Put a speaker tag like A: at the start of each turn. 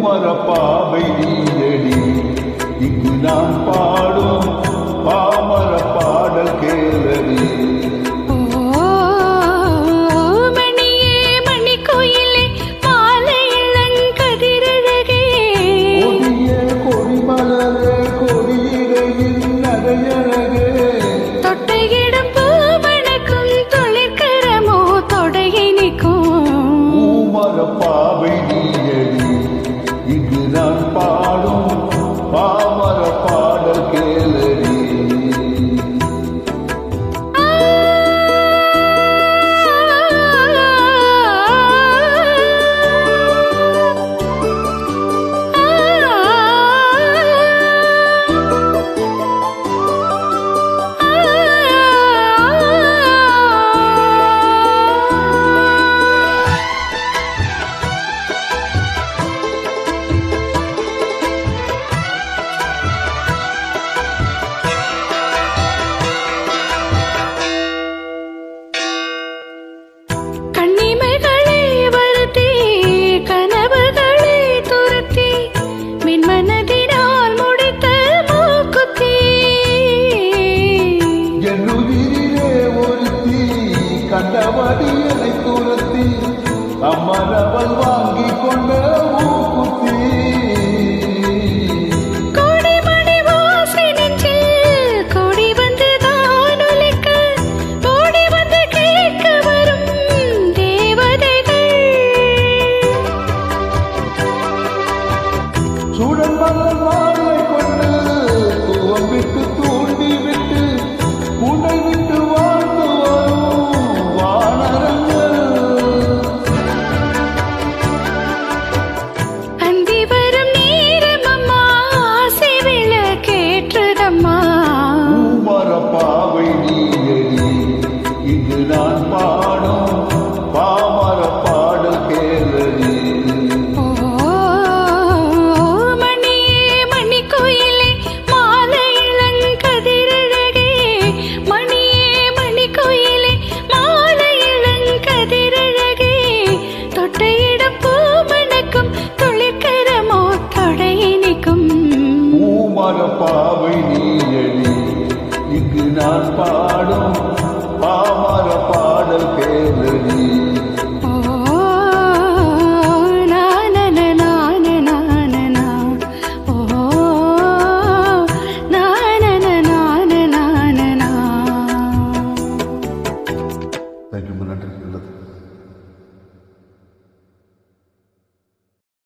A: மரப்பாவை நீயடி இங்கு நாம் பாடும் பாமர பாடல் கேளடி. பாவை நீயடி இங்கு நான் பாடும் பாமர பாடல் கேளடி. கண்டவடியனை துரத்தி அம்மனவள் வாங்கி கொண்ட ஊக்குத்தி
B: கோடிமணி வாசி நெஞ்சில் கோடி வந்து தான் ஒலிக்க ஓடி வந்து கேட்க வரும் தேவதைகள்
A: சுடல் மலர்